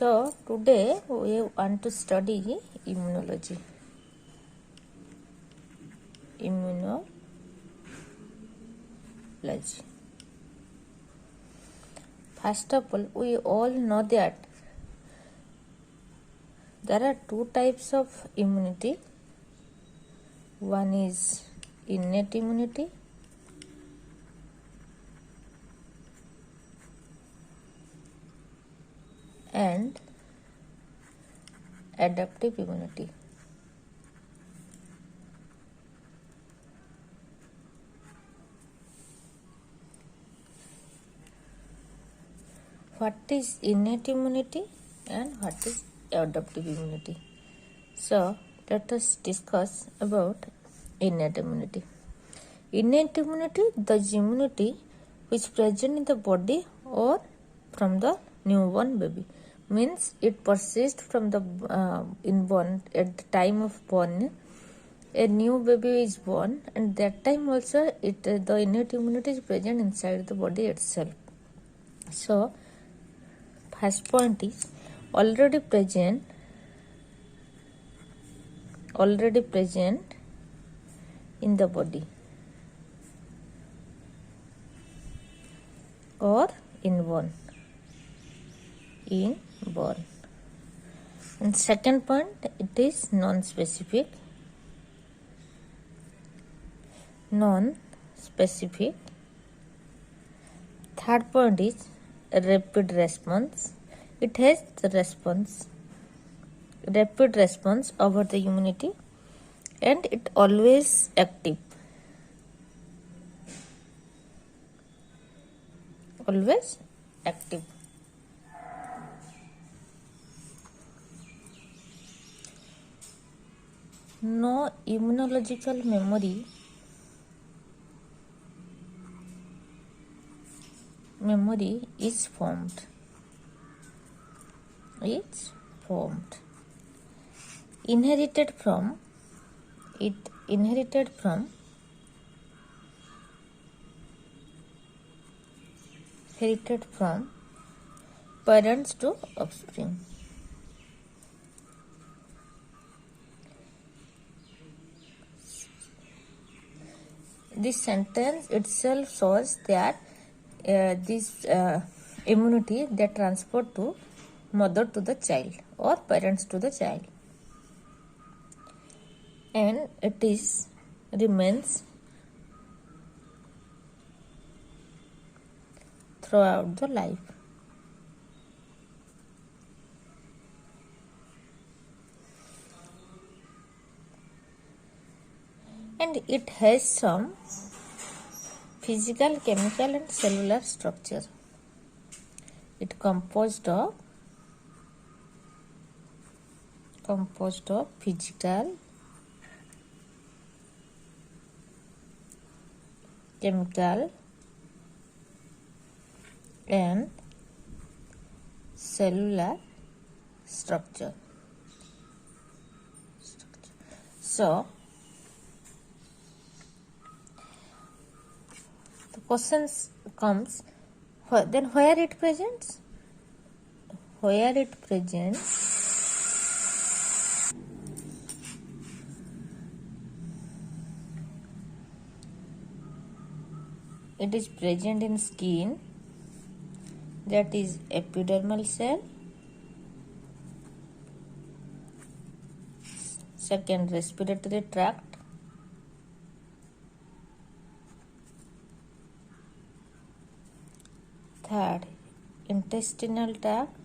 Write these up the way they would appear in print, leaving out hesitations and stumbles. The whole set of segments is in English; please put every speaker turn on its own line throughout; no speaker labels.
So today we want to study immunology. First of all, we all know that there are two types of immunity. One is innate immunity and adaptive immunity. What is innate immunity and what is adaptive immunity? So let us discuss about innate immunity. Innate immunity, the immunity which is present in the body or from the newborn baby, means it persists from the inborn. At the time of born, a new baby is born, and that time also the innate immunity is present inside the body itself. So first point is already present in the body or inborn. And second point, it is non-specific. Third point is rapid response. It has the rapid response over the immunity, and it always active. No immunological memory is formed. Inherited from parents to offspring. This sentence itself shows that this immunity that transport to mother to the child or parents to the child, and it remains throughout the life. And it has some physical, chemical and cellular structure. It composed of physical, chemical and cellular structure. So the question comes, then where it presents? It is present in skin, that is epidermal cell. Second, respiratory tract. Third, intestinal tract.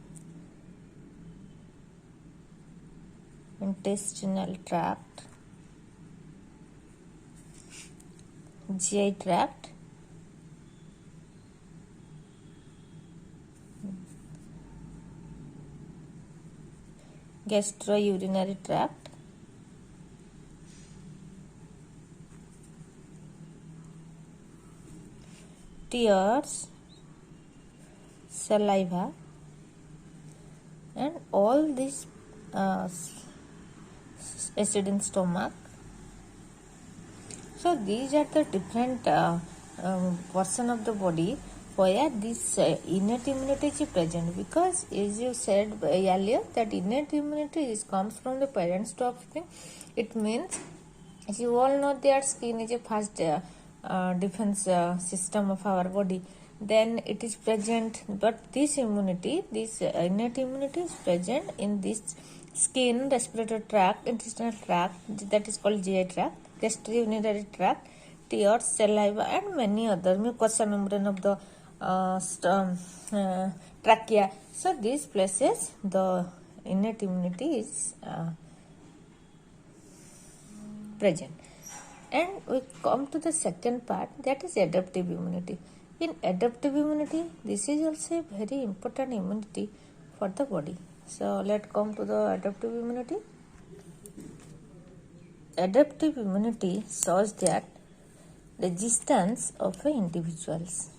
GI tract. Gastrourinary tract. Tears, saliva, and all this acid in stomach. So these are the different portion of the body where this innate immunity is present, because as you said earlier that innate immunity comes from the parents to offspring. It means, as you all know, that skin is a first defense system of our body. Then it is present, but this immunity, this innate immunity is present in this skin, respiratory tract, intestinal tract, that is called GI tract, gastrourinary tract, tears, saliva, and many other mucosa membrane of the trachea. So these places the innate immunity is present. And we come to the second part, that is adaptive immunity. In adaptive immunity, this is also a very important immunity for the body. So let's come to the adaptive immunity. Adaptive immunity shows that resistance of a individuals.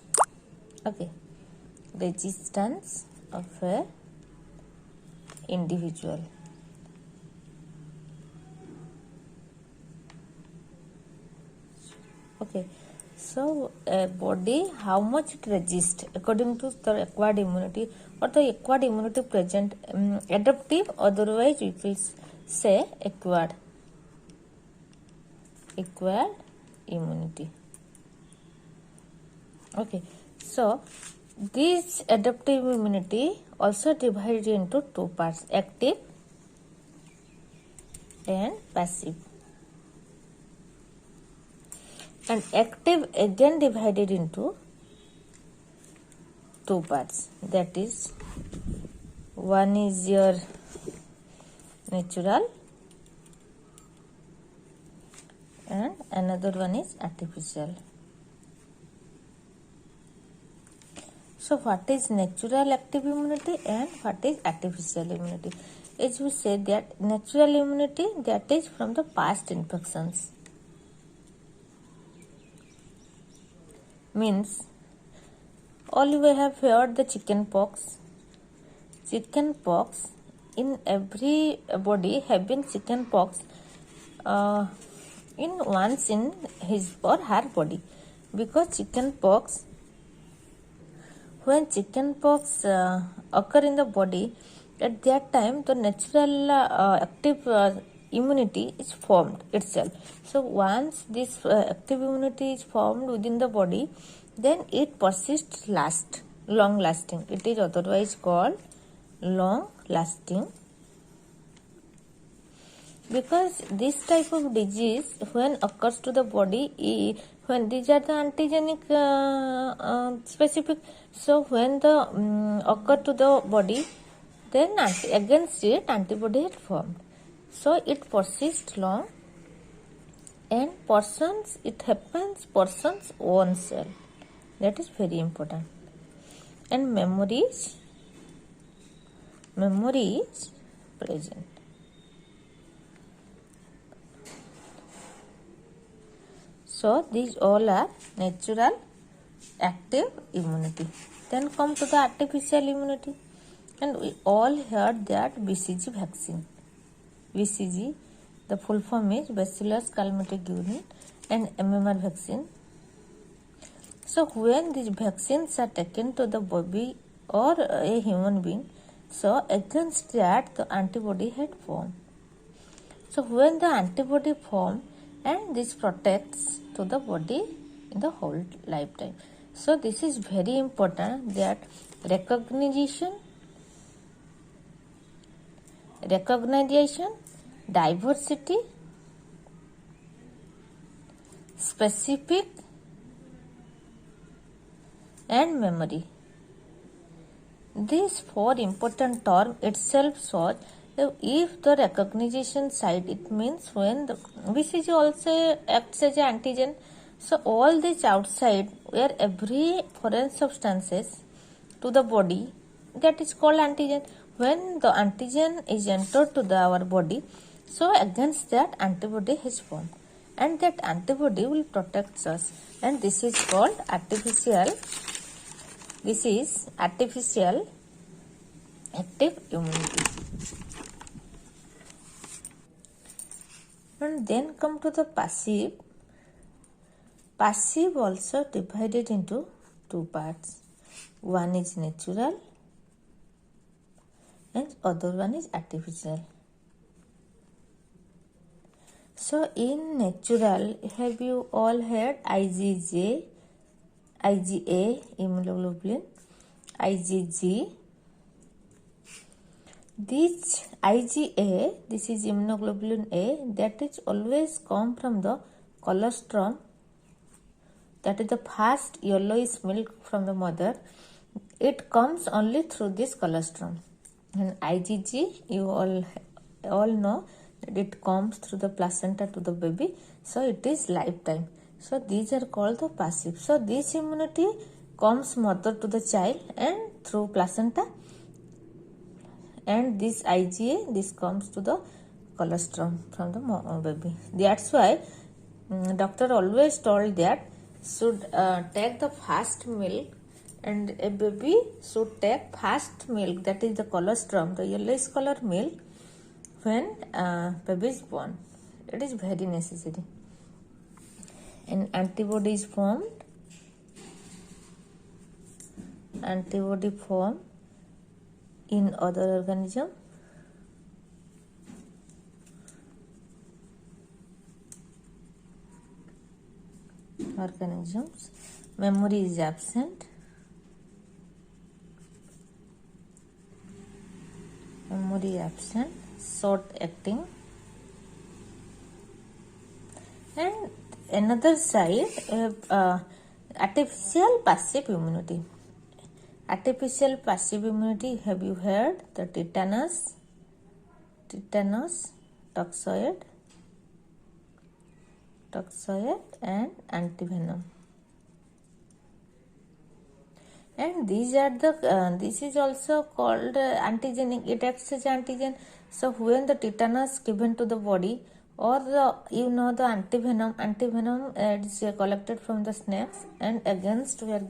Okay, resistance of a individual. Okay, so a body, how much it resists according to the acquired immunity or the acquired immunity present, adaptive, otherwise we will say acquired immunity. Okay, so this adaptive immunity also divided into two parts, active and passive. And active again divided into two parts, that is, one is your natural and another one is artificial. So what is natural active immunity and what is artificial immunity? As we said that natural immunity, that is from the past infections. Means all we have heard the chicken pox. Chicken pox, in every body having chicken pox in once in his or her body, because chicken pox, when chicken pox occur in the body, at that time the natural active immunity is formed itself. So once this active immunity is formed within the body, then it persists long lasting. It is otherwise called long lasting, because this type of disease when occurs to the body, when these are the antigenic specific, so when the occur to the body, then against it antibody is formed. So it persists long, and it happens person's own cell. That is very important. And memory is present. So these all are natural active immunity. Then come to the artificial immunity, and we all heard that BCG vaccine. BCG, the full form is Bacillus calmette-guerin, and MMR vaccine. So when these vaccines are taken to the body or a human being, so against that the antibody had formed. So when the antibody formed, and this protects to the body in the whole lifetime. So this is very important, that recognition, diversity, specific, and memory. These four important terms itself shows that if the recognition side, it means when the BCG also acts as an antigen. So all this outside, where every foreign substances to the body, that is called antigen. When the antigen is entered to our body, so against that antibody is formed, and that antibody will protect us, and this is called artificial. This is artificial active immunity. And then come to the passive. Passive also divided into two parts. One is natural and other one is artificial. So in natural, have you all heard IgA, immunoglobulin, IgG. This IgA, this is immunoglobulin A, that is always come from the colostrum, that is the first yellowish milk from the mother. It comes only through this colostrum. And IgG, you all know that it comes through the placenta to the baby, so it is lifetime. So these are called the passive. So this immunity comes mother to the child and through placenta, and this IgA, this comes to the colostrum from the baby. That's why doctor always told that should take the first milk, and a baby should take first milk, that is the colostrum, the yellowish color milk, when baby is born. It is very necessary. And antibody is formed. Antibody formed in other organisms. Memory is absent. Memory absent. Short acting. And another side, artificial passive immunity. Artificial passive immunity, have you heard? The tetanus, toxoid, and antivenom. And these are the this is also called antigenic. It acts as antigen. So when the tetanus given to the body, or the the antivenom is collected from the snakes, and against where,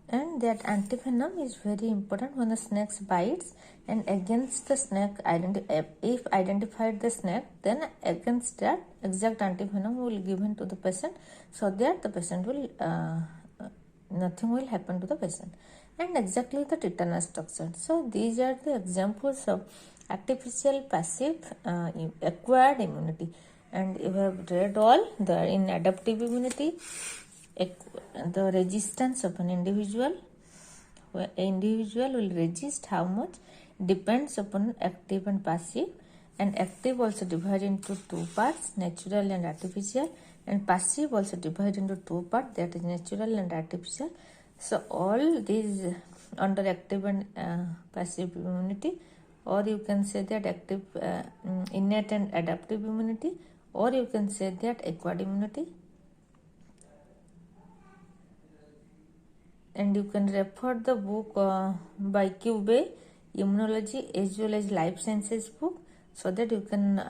and that antivenom is very important when the snake bites, and against the snake if identified the snake, then against that exact antivenom will given to the patient, so that the patient will nothing will happen to the patient. And exactly the tetanus toxin. So these are the examples of artificial passive acquired immunity. And you have read all the in adaptive immunity, the resistance of an individual. An individual will resist how much depends upon active and passive. And active also divided into two parts, natural and artificial, and passive also divided into two parts, that is natural and artificial. So all these under active and passive immunity, or you can say that active innate and adaptive immunity, or you can say that acquired immunity. And you can refer the book by Cube, Immunology as well as Life Sciences book, so that you can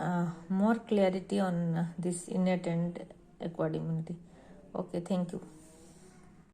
more clarity on this innate and acquired immunity. Okay, thank you.